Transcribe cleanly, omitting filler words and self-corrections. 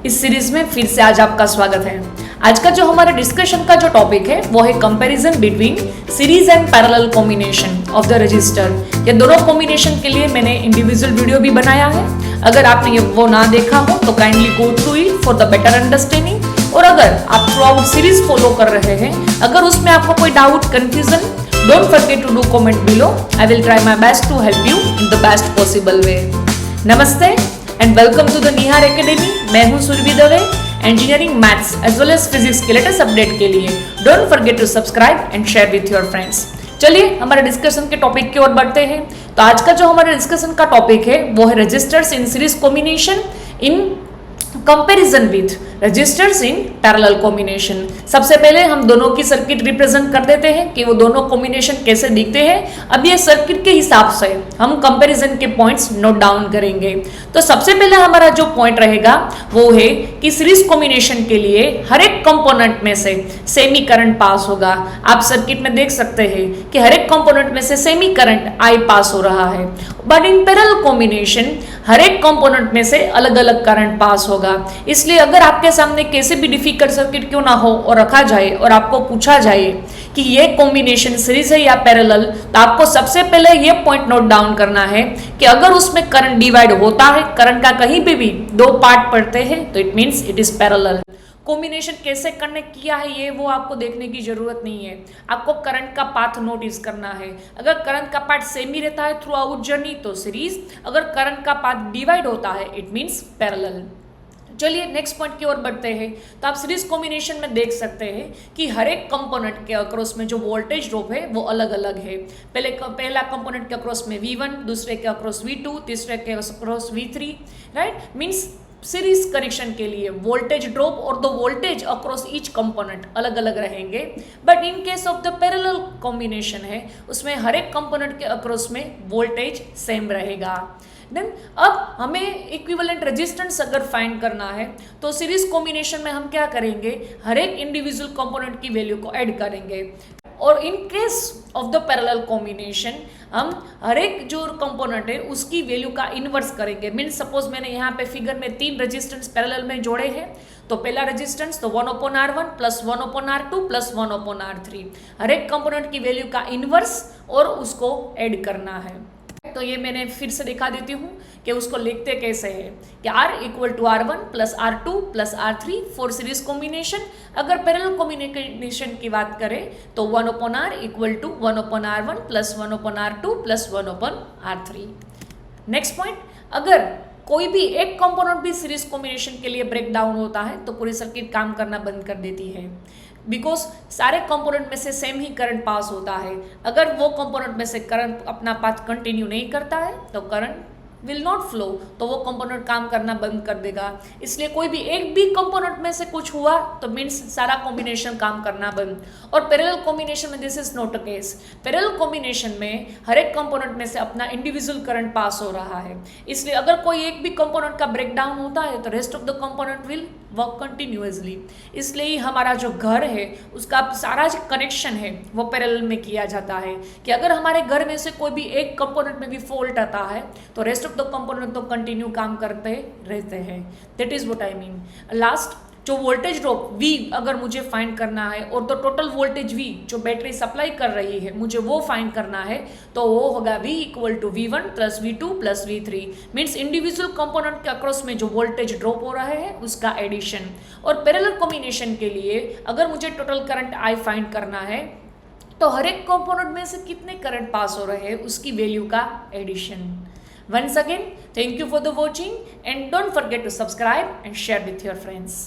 इस सीरीज में फिर से आज आपका स्वागत है। आज का जो हमारे डिस्कशन का जो टॉपिक है वो है comparison between series and parallel combination of the register. ये दोनों कॉम्बिनेशन के लिए मैंने इंडिविजुअल वीडियो भी बनाया है। अगर आपने ये वो ना देखा हो तो kindly go through it for the better understanding. और अगर आप थ्रू आउट सीरीज फॉलो कर रहे हैं, अगर उसमें आपको कोई doubt, confusion, don't forget to do comment below. I will try my best to help you in the best possible way. नमस्ते and welcome to the Nihar Academy. मैं हूं Surabhi Dave. Engineering, maths as well as physics के latest update के लिए don't forget to subscribe and share with your friends. चलिए हमारे discussion के topic की ओर बढ़ते हैं। तो आज का जो हमारे डिस्कशन का टॉपिक है वो है resistors in series combination in comparison with resistors in parallel combination. सबसे पहले हम दोनों की सर्किट रिप्रेजेंट कर देते हैं कि वो दोनों कॉम्बिनेशन कैसे दिखते हैं। अब ये सर्किट के हिसाब से हम कंपैरिजन के पॉइंट्स नोट डाउन करेंगे। तो सबसे पहले हमारा जो पॉइंट रहेगा वो है कि सीरीज कॉम्बिनेशन के लिए हर एक कंपोनेंट में से सेमी करंट पास होगा। आप सर्किट में देख सकते हैं कि हर एक कंपोनेंट में से सेमी करंट आई पास हो रहा है। बट इन पैरेलल कॉम्बिनेशन हर एक कंपोनेंट में से अलग अलग करंट पास होगा। इसलिए अगर आपके सामने कैसे भी डिफिकल्ट सर्किट क्यों ना हो और रखा जाए और आपको पूछा जाए कि ये कॉम्बिनेशन सीरीज है या पैरेलल, तो आपको सबसे पहले ये पॉइंट नोट डाउन करना है कि अगर उसमें करंट डिवाइड होता है, करंट का कहीं पे भी दो पार्ट पड़ते हैं, तो it means it is parallel. Combination कैसे कनेक्ट किया है ये वो आपको देखने की जरूरत नहीं है। आपको करंट का पाथ नोटिस करना है। अगर करंट का पाथ सेम ही रहता है थ्रू आउट जर्नी तो सीरीज, अगर करंट का पाथ डिवाइड होता है इट मींस पैरेलल। चलिए नेक्स्ट पॉइंट की ओर बढ़ते हैं। तो आप सीरीज कॉम्बिनेशन में देख सकते हैं कि हर एक कंपोनेंट के अक्रॉस में जो वोल्टेज ड्रॉप है वो अलग अलग है। पहला कंपोनेंट के अक्रॉस में V1, दूसरे के अक्रॉस V2, तीसरे के across V3, right. Means series connection के लिए वोल्टेज ड्रॉप और the voltage across each component अलग अलग रहेंगे। But in case of the parallel combination है उसमें हर एक कंपोनेंट के अक्रॉस में वोल्टेज सेम रहेगा। देन अब हमें इक्विवेलेंट रेजिस्टेंस अगर फाइंड करना है तो सीरीज कॉम्बिनेशन में हम क्या करेंगे, हर एक इंडिविजुअल कंपोनेंट की वैल्यू को ऐड करेंगे। और in case of the parallel combination हम हर एक जो कंपोनेंट है उसकी वैल्यू का इनवर्स करेंगे। मीन्स सपोज मैंने यहाँ पे फिगर में 3 रेजिस्टेंस पैरेलल में जोड़े हैं। तो पहला रेजिस्टेंस तो 1/R1 plus 1/R2 plus 1/R3, हर एक कंपोनेंट की वैल्यू का इनवर्स और उसको ऐड करना है। तो ये मैंने फिर से दिखा देती हूँ कि उसको लिखते कैसे है कि R equal to R1 plus R2 plus R3 for series combination. अगर पैरेलल कॉम्बिनेशन की बात करें तो 1/R equal to 1/R1 plus 1/R2 plus 1/R3। Next point, अगर कोई भी एक कंपोनेंट भी सीरीज कॉम्बिनेशन के लिए ब्रेक डाउन होता है तो पूरी सर्किट काम करना बंद कर देती है। बिकॉज सारे कंपोनेंट में से सेम ही करंट पास होता है। अगर वो कंपोनेंट में से करंट अपना पाथ कंटिन्यू नहीं करता है तो करंट विल नॉट फ्लो, तो वो कंपोनेंट काम करना बंद कर देगा। इसलिए कोई भी एक भी कंपोनेंट में से कुछ हुआ तो मीन्स सारा कॉम्बिनेशन काम करना बंद। और पैरेलल कॉम्बिनेशन में this is not a case. Parallel combination में हर एक कंपोनेंट में से अपना इंडिविजुअल करंट पास हो रहा है। इसलिए अगर कोई एक भी कंपोनेंट का ब्रेक डाउन होता है तो rest of the component will work continuously. इसलिए हमारा जो घर है उसका सारा जो कनेक्शन है वो पैरेलल में किया जाता है कि अगर हमारे घर में से कोई भी एक कंपोनेंट में भी फॉल्ट आता है तो रेस्ट ऑफ द कंपोनेंट तो कंटिन्यू काम करते रहते हैं। That is what I mean. Last जो वोल्टेज ड्रॉप V अगर मुझे फाइंड करना है और तो टोटल वोल्टेज V जो बैटरी सप्लाई कर रही है मुझे वो फाइंड करना है तो वो होगा V equal to V1 plus V2 plus V3। Means individual component के अक्रॉस में जो वोल्टेज ड्रॉप हो रहा है उसका एडिशन। और पैरेलल कॉम्बिनेशन के लिए अगर मुझे टोटल करंट I फाइंड करना है तो हर एक कंपोनेंट में से कितने करंट पास हो रहे हैं उसकी वैल्यू का addition. Once again, thank you for the watching and don't forget to subscribe and share with your friends.